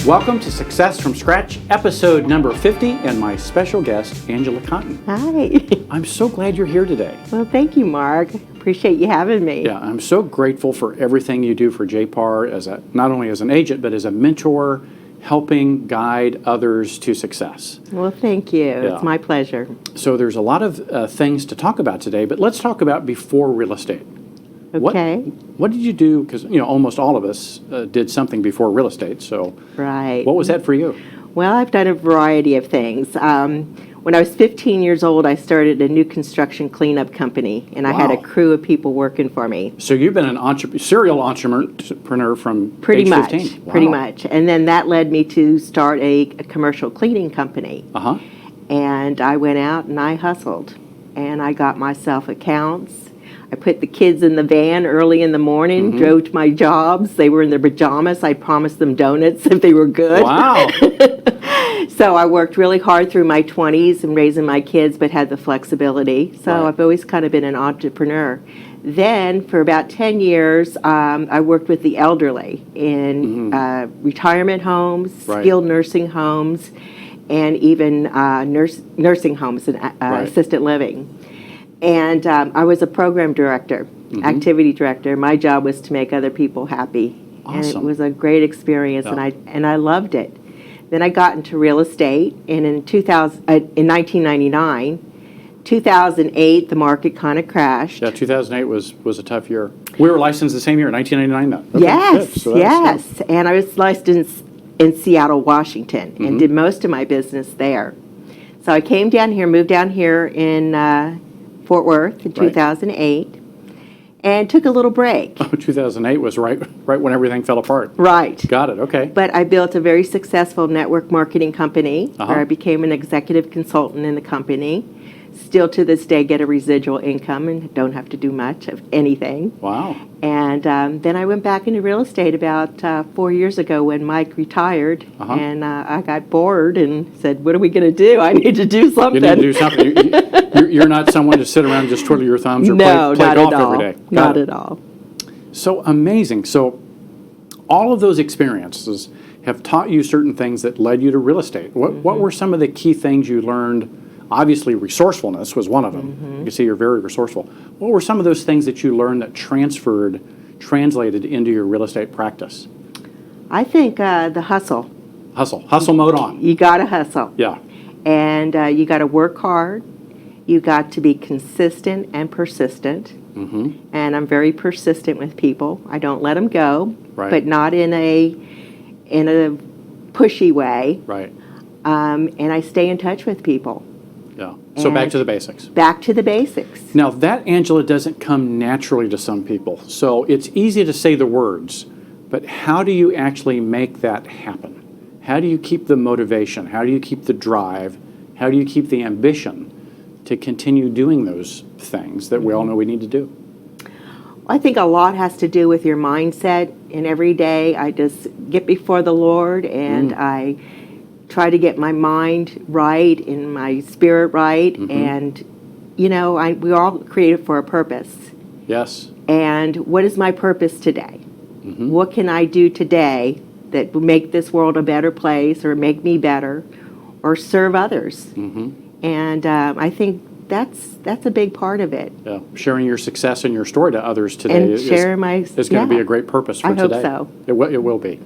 Welcome to Success from Scratch, episode number 50, and my special guest, Angela Cotten. Hi. I'm so glad you're here today. Well, thank you, Mark. Appreciate you having me. Yeah, I'm so grateful for everything you do for JPAR, not only as an agent, but as a mentor, helping guide others to success. Well, thank you. Yeah. It's my pleasure. So there's a lot of things to talk about today, but let's talk about before real estate. Okay. What did you do? Because, almost all of us did something before real estate. So Right. what was that for you? Well, I've done a variety of things. When I was 15 years old, I started a new construction cleanup company, and I had a Wow. crew of people working for me. So you've been an serial entrepreneur from Pretty age much. 15. Pretty Wow. much. And then that led me to start a commercial cleaning company. Uh-huh. And I went out and I hustled. And I got myself accounts. I put the kids in the van early in the morning, drove to my jobs. They were in their pajamas. I promised them donuts if they were good. Wow. So I worked really hard through my 20s and raising my kids, but had the flexibility. So Right. I've always kind of been an entrepreneur. Then for about 10 years, I worked with the elderly in retirement homes, Right. skilled nursing homes, and even nursing homes and Right. assisted living. And I was a program director, activity director. My job was to make other people happy. And it Awesome. was a great experience, Yeah. and I loved it. Then I got into real estate, and in 1999, 2008, the market kind of crashed. Yeah, 2008 was a tough year. We were licensed the same year, 1999, though. Okay, Yes, good. So that's- yes. And I was licensed in Seattle, Washington, and did most of my business there. So I came down here, moved down here in Fort Worth in 2008, and took a little break. Oh, 2008 was right when everything fell apart. Right. Got it, okay. But I built a very successful network marketing company Uh-huh. where I became an executive consultant in the company. Still to this day get a residual income and don't have to do much of anything. Wow. And then I went back into real estate about 4 years ago when Mike retired. Uh-huh. And I got bored and said, what are we going to do? I need to do You something. need to do something. You're not someone to sit around and just twiddle your thumbs or No, play not golf at all. every day. Got Not it. at all. So amazing. So all of those experiences have taught you certain things that led you to real estate. What were some of the key things you learned? Obviously, resourcefulness was one of them. You can see you're very resourceful. What were some of those things that you learned that translated into your real estate practice? I think the hustle. Hustle mode on. You got to hustle. Yeah. And you got to work hard. You got to be consistent and persistent. And I'm very persistent with people. I don't let them go, Right. but not in a pushy way. Right. And I stay in touch with people. Yeah. So back And- to the basics. Back to the basics. Now that, Angela, doesn't come naturally to some people. So it's easy to say the words, but how do you actually make that happen? How do you keep the motivation? How do you keep the drive? How do you keep the ambition to continue doing those things that we all know we need to do? I think a lot has to do with your mindset. And every day I just get before the Lord and I try to get my mind right and my spirit right. And, we are all created for a purpose. Yes. And what is my purpose today? What can I do today that will make this world a better place or make me better or serve others? And I think that's a big part of it. Yeah. Sharing your success and your story to others today And is share my going to be a great purpose for I hope today. so. It will be.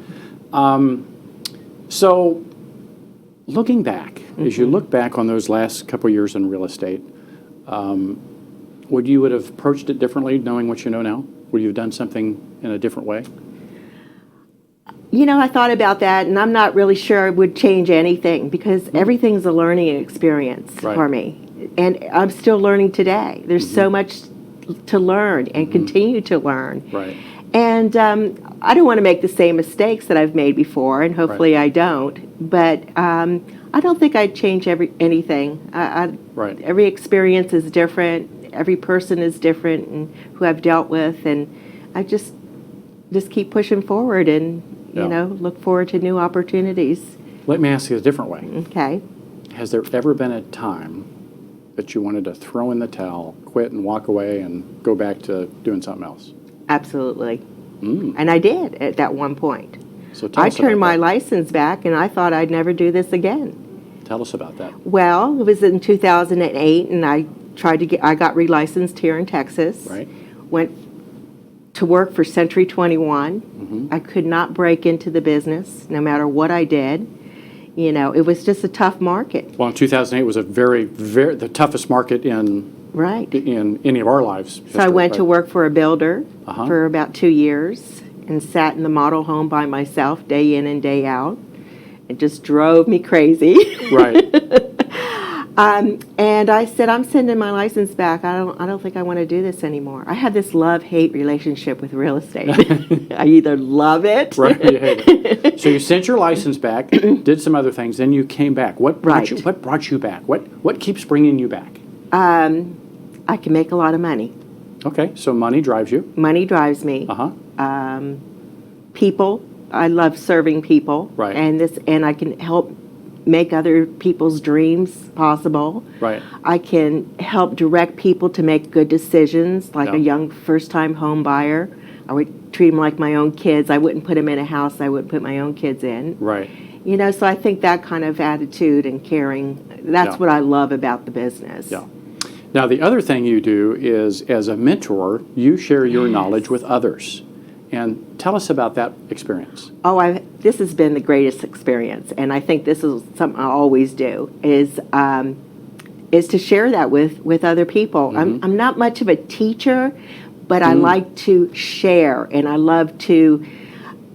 So looking back, as you look back on those last couple years in real estate, would you have approached it differently knowing what you know now? Would you have done something in a different way? I thought about that, and I'm not really sure it would change anything because everything's a learning experience for me. And I'm still learning today. There's so much to learn and continue to learn. Right. And I don't want to make the same mistakes that I've made before, and hopefully I don't. But I don't think I'd change anything. Right. Every experience is different. Every person is different, and who I've dealt with, and I just keep pushing forward and look forward to new opportunities. Let me ask you a different way. Okay. Has there ever been a time that you wanted to throw in the towel, quit and walk away and go back to doing something else? Absolutely. And I did at that one point. So tell I us turned about my that. license back, and I thought I'd never do this again. Tell us about that. Well, it was in 2008, and I got relicensed here in Texas. Right. Went to work for Century 21. Mm-hmm. I could not break into the business, no matter what I did. You know, it was just a tough market. Well, 2008 was a very, very the toughest market in Right. any of our lives. So I went to work for a builder Uh-huh. for about 2 years and sat in the model home by myself day in and day out. It just drove me crazy. Right. And I said, I'm sending my license back. I don't think I want to do this anymore. I had this love-hate relationship with real estate. I either love it. Right. You hate it. So you sent your license back, did some other things, then you came back. What brought Right. what brought you back? What keeps bringing you back? I can make a lot of money. Okay, so money drives you. Money drives me. Uh-huh. People, I love serving people. Right. And I can help make other people's dreams possible. Right. I can help direct people to make good decisions, like Yeah. a young first-time home buyer. I would treat them like my own kids. I wouldn't put them in a house I wouldn't put my own kids in. Right. You know, so I think that kind of attitude and caring, that's Yeah. what I love about the business. Yeah. Now, the other thing you do is, as a mentor, you share your knowledge with others. And tell us about that experience. Oh, this has been the greatest experience, and I think this is something I always do, is to share that with other people. I'm not much of a teacher, but I like to share, and I love to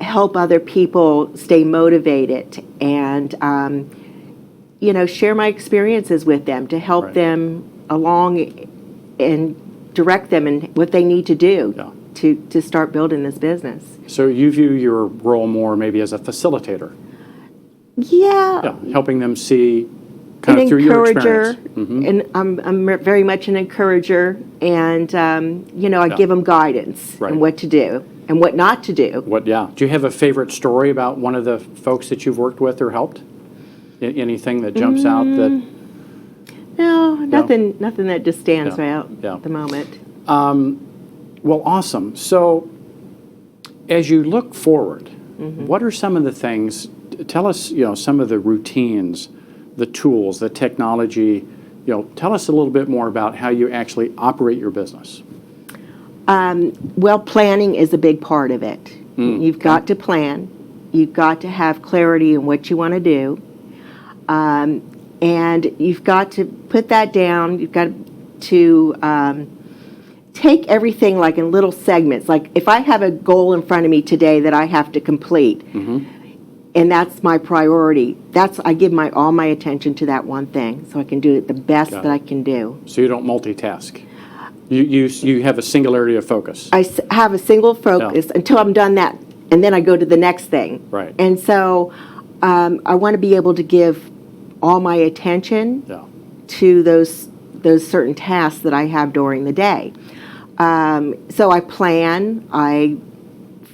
help other people stay motivated and, you know, share my experiences with them to help Right. them along and direct them in what they need to do. Yeah. To start building this business. So you view your role more maybe as a facilitator. Yeah. Helping them see kind An of through your encourager, experience. and I'm very much an encourager, and you know, I Yeah. give them guidance Right. and what to do and what not to do. Do you have a favorite story about one of the folks that you've worked with or helped? Anything that jumps out that? No, nothing that just stands Yeah. out Yeah. at the moment. Well, awesome. So as you look forward, what are some of the things, tell us, you know, some of the routines, the tools, the technology, you know, tell us a little bit more about how you actually operate your business. Well, planning is a big part of it. You've got to plan. You've got to have clarity in what you want to do. And you've got to put that down. You've got to take everything like in little segments. Like if I have a goal in front of me today that I have to complete, and that's my priority, I give all my attention to that one thing so I can do it the best Got that it. I can do. So you don't multitask. You have a singularity of focus. I have a single focus until I'm done that, and then I go to the next thing. Right. And so I want to be able to give all my attention Yeah. to those certain tasks that I have during the day. So I plan, I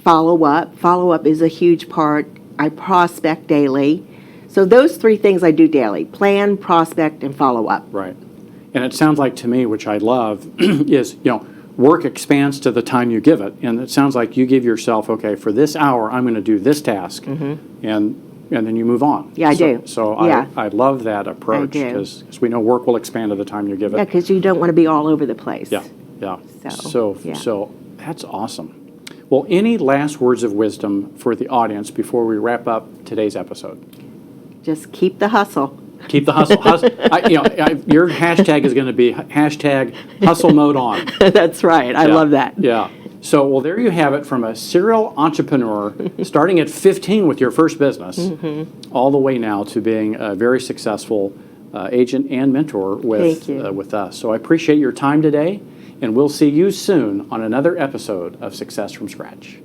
follow up. Follow up is a huge part. I prospect daily. So those three things I do daily: plan, prospect, and follow up. Right. And it sounds like to me, which I love, is, you know, work expands to the time you give it. And it sounds like you give yourself, okay, for this hour, I'm going to do this task, and then you move on. Yeah, I do. So Yeah. I love that approach do. because we know work will expand to the time you give it. Yeah, because you don't want to be all over the place. Yeah, yeah. So, yeah. So that's awesome. Well, any last words of wisdom for the audience before we wrap up today's episode? Just keep the hustle. Keep the hustle. Your hashtag is going to be hashtag hustle mode on. That's right. I love that. Yeah. So, well, there you have it, from a serial entrepreneur starting at 15 with your first business, all the way now to being a very successful agent and mentor Thank you. with us. So I appreciate your time today, and we'll see you soon on another episode of Success from Scratch.